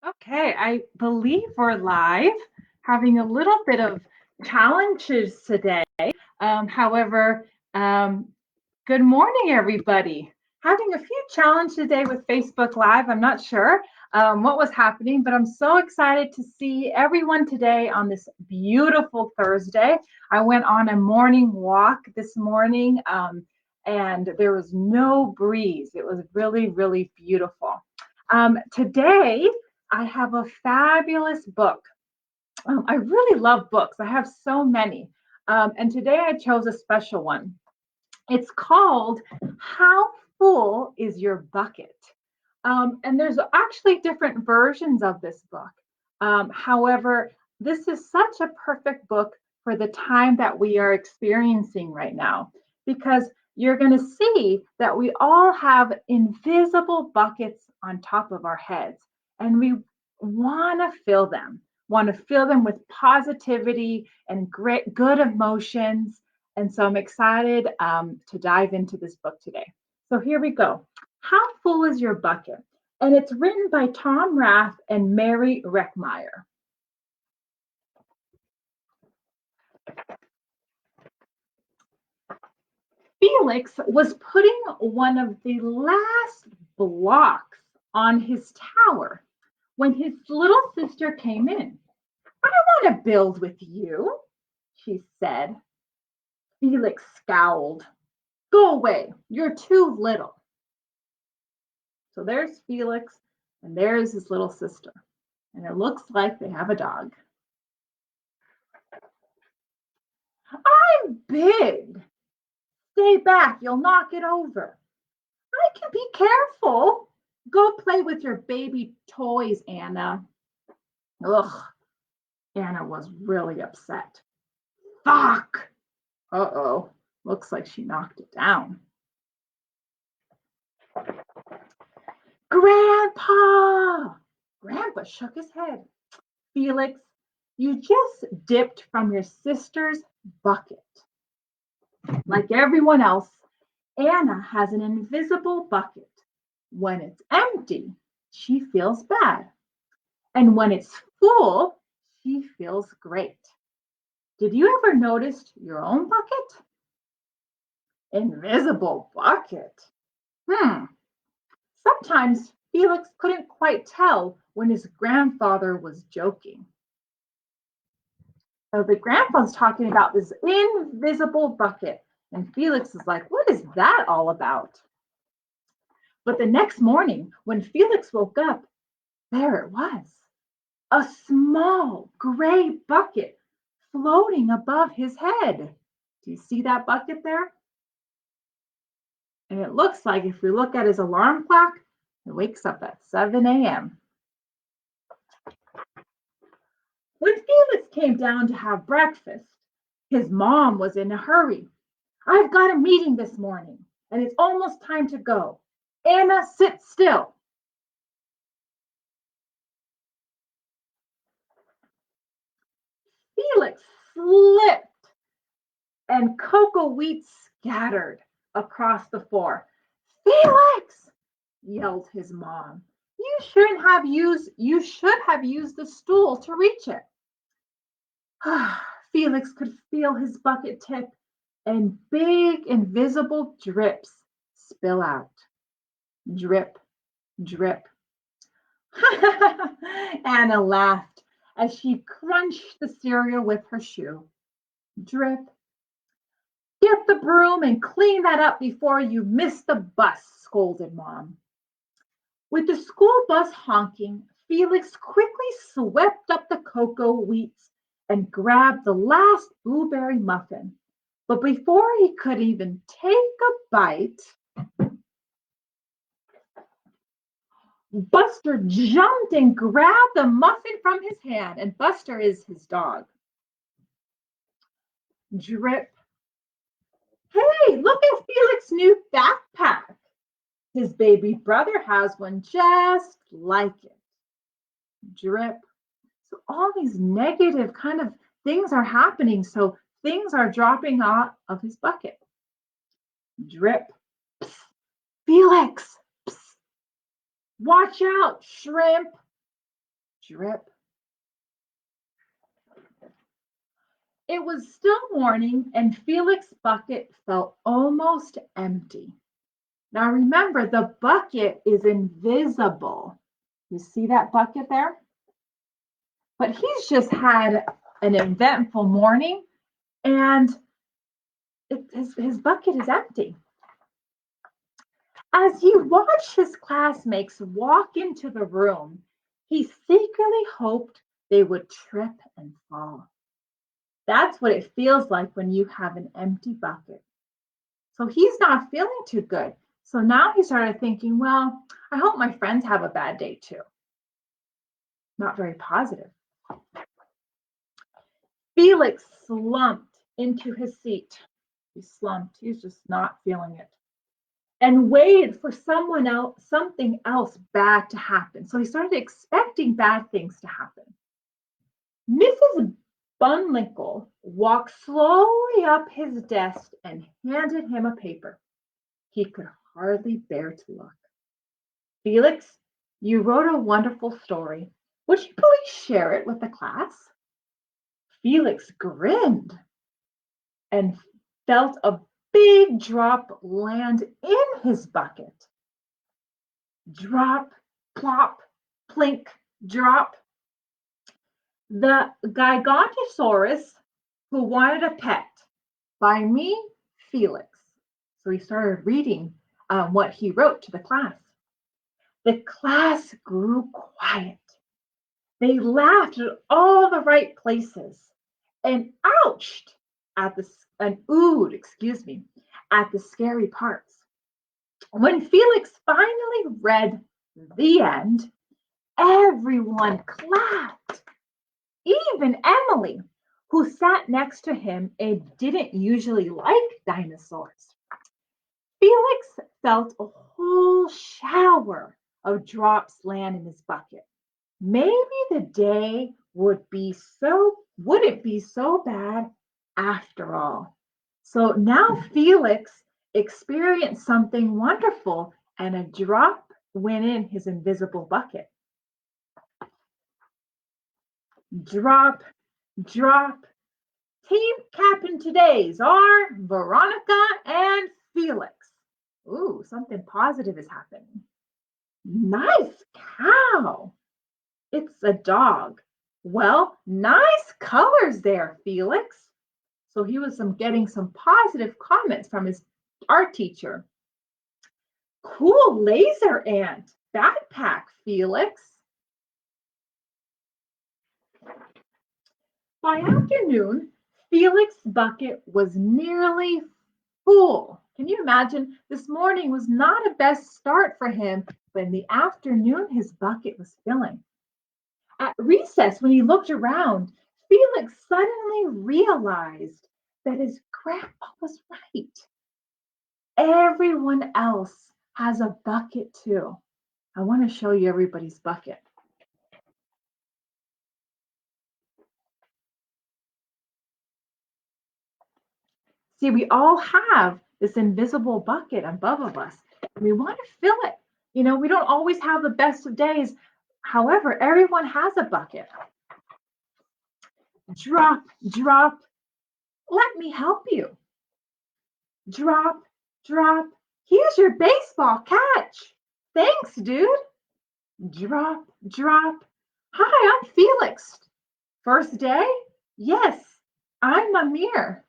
Okay, I believe we're live, having a little bit of challenges today. However, um, good morning, everybody. Having a few challenges today with Facebook Live. I'm not sure what was happening, but I'm so excited to see everyone today on this beautiful Thursday. I went on a morning walk this morning, and there was no breeze. It was really, really beautiful. Today, I have a fabulous book. I really love books. I have so many. And today I chose a special one. It's called How Full is Your Bucket? And there's actually different versions of this book. However, this is such a perfect book for the time that we are experiencing right now because you're going to see that we all have invisible buckets on top of our heads and we want to fill them with positivity and great good emotions. And so I'm excited to dive into this book today. So here we go. How Full is Your Bucket? And it's written by Tom Rath and Mary Reckmeyer. Felix was putting one of the last blocks on his tower when his little sister came in. I want to build with you, she said. Felix scowled. Go away, you're too little. So there's Felix, and there's his little sister. And it looks like they have a dog. I'm big. Stay back, you'll knock it over. I can be careful. Go play with your baby toys, Anna. Ugh, Anna was really upset. Fuck! Uh-oh, looks like she knocked it down. Grandpa! Grandpa shook his head. Felix, you just dipped from your sister's bucket. Like everyone else, Anna has an invisible bucket. When it's empty, she feels bad. And when it's full, she feels great. Did you ever notice your own bucket? Invisible bucket. Sometimes Felix couldn't quite tell when his grandfather was joking. So the grandpa's talking about this invisible bucket. And Felix is like, what is that all about? But the next morning, when Felix woke up, there it was, a small gray bucket floating above his head. Do you see that bucket there? And it looks like if we look at his alarm clock, it wakes up at 7 a.m. When Felix came down to have breakfast, his mom was in a hurry. I've got a meeting this morning, and it's almost time to go. Anna, sit still. Felix slipped, and cocoa wheat scattered across the floor. Felix, yelled his mom. You should have used the stool to reach it. Felix could feel his bucket tip and big invisible drips spill out. Drip, drip. Anna laughed as she crunched the cereal with her shoe. Drip. Get the broom and clean that up before you miss the bus, scolded Mom. With the school bus honking, Felix quickly swept up the cocoa wheats and grabbed the last blueberry muffin. But before he could even take a bite, Buster jumped and grabbed the muffin from his hand, and Buster is his dog. Drip. Hey, look at Felix's new backpack. His baby brother has one just like it. Drip. So all these negative kind of things are happening. So things are dropping out of his bucket. Drip. Psst. Felix. Psst. Watch out, shrimp. drip. It was still morning, and Felix's bucket felt almost empty. Now remember, the bucket is invisible. You see that bucket there? But he's just had an eventful morning, and his bucket is empty. As he watched his classmates walk into the room, he secretly hoped they would trip and fall. That's what it feels like when you have an empty bucket. So he's not feeling too good. So now he started thinking, well, I hope my friends have a bad day too. Not very positive. Felix slumped into his seat. He slumped. He's just not feeling it. And waited for something else bad to happen. So he started expecting bad things to happen. Mrs. Bunlinkle walked slowly up his desk and handed him a paper. He could hardly bear to look. Felix, you wrote a wonderful story. Would you please share it with the class? Felix grinned and felt a big drop land in his bucket. Drop, plop, plink, drop. The Gigantosaurus Who Wanted a Pet by me, Felix. So he started reading what he wrote to the class. The class grew quiet. They laughed at all the right places and ouched at at the scary parts. When Felix finally read the end, everyone clapped. Even Emily, who sat next to him and didn't usually like dinosaurs. Felix felt a whole shower of drops land in his bucket. Maybe the day wouldn't be so bad after all. So now Felix experienced something wonderful, and a drop went in his invisible bucket. Drop, drop. Team captain today's are Veronica and Felix. Ooh, something positive is happening. Nice cow. It's a dog. Well, nice colors there, Felix. So he was getting some positive comments from his art teacher. Cool laser ant backpack, Felix. By afternoon, Felix's bucket was nearly full. Can you imagine? This morning was not a best start for him, but in the afternoon, his bucket was filling. At recess, when he looked around, Felix suddenly realized that his grandpa was right. Everyone else has a bucket too. I want to show you everybody's bucket. See, we all have this invisible bucket above of us. We want to fill it. You know, we don't always have the best of days. However, everyone has a bucket. Drop, drop. Let me help you. Drop, drop. Here's your baseball catch. Thanks, dude. Drop, drop. Hi, I'm Felix. First day? Yes, I'm Amir.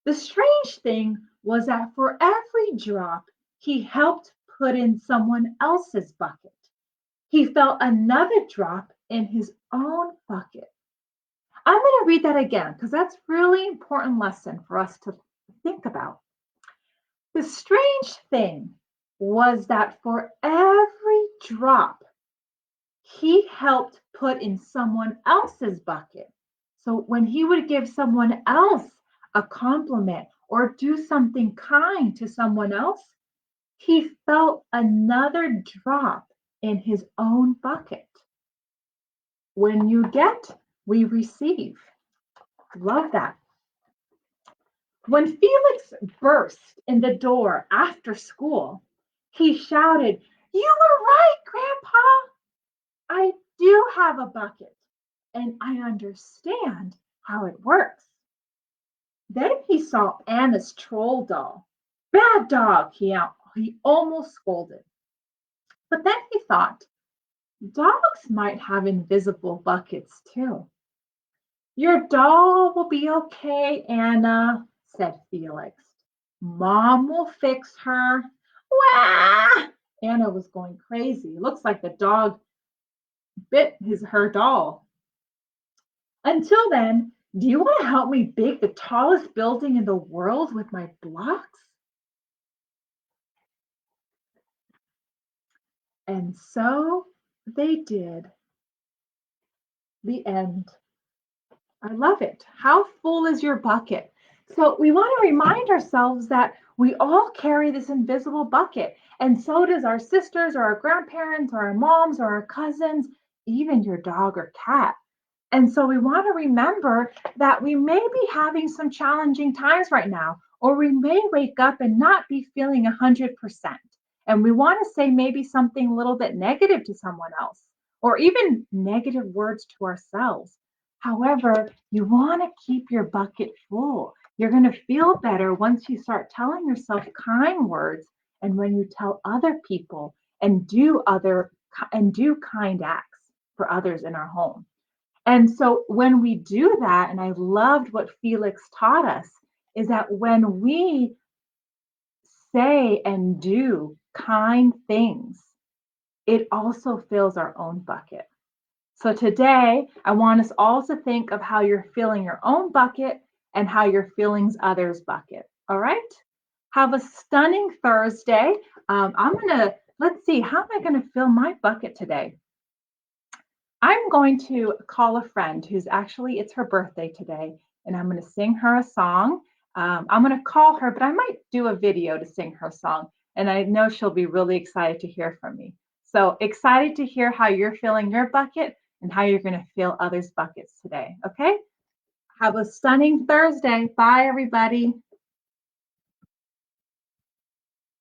The strange thing was that for every drop, he helped put in someone else's bucket. He felt another drop in his own bucket. I'm going to read that again because that's really important lesson for us to think about. The strange thing was that for every drop, he helped put in someone else's bucket. So when he would give someone else a compliment or do something kind to someone else, he felt another drop in his own bucket. When you get, we receive. Love that. When Felix burst in the door after school, he shouted, "You were right, Grandpa. I do have a bucket and I understand how it works. Then he saw Anna's troll doll. Bad dog, he almost scolded. But then he thought, dogs might have invisible buckets too. Your doll will be okay, Anna, said Felix. Mom will fix her. Wah! Anna was going crazy. Looks like the dog bit her doll. Until then, do you want to help me bake the tallest building in the world with my blocks? And so they did. The end. I love it. How full is your bucket? So we want to remind ourselves that we all carry this invisible bucket, and so does our sisters or our grandparents or our moms or our cousins, even your dog or cat. And so we want to remember that we may be having some challenging times right now, or we may wake up and not be feeling 100%. And we want to say maybe something a little bit negative to someone else, or even negative words to ourselves. However, you want to keep your bucket full. You're going to feel better once you start telling yourself kind words and when you tell other people and do kind acts for others in our home. And so when we do that, and I loved what Felix taught us, is that when we say and do kind things, it also fills our own bucket. So today, I want us all to think of how you're filling your own bucket and how you're filling others' bucket. All right? Have a stunning Thursday. Let's see, how am I going to fill my bucket today? I'm going to call a friend it's her birthday today, and I'm going to sing her a song. I'm going to call her, but I might do a video to sing her song, and I know she'll be really excited to hear from me. So excited to hear how you're filling your bucket and how you're going to fill others' buckets today. Okay? Have a stunning Thursday. Bye, everybody.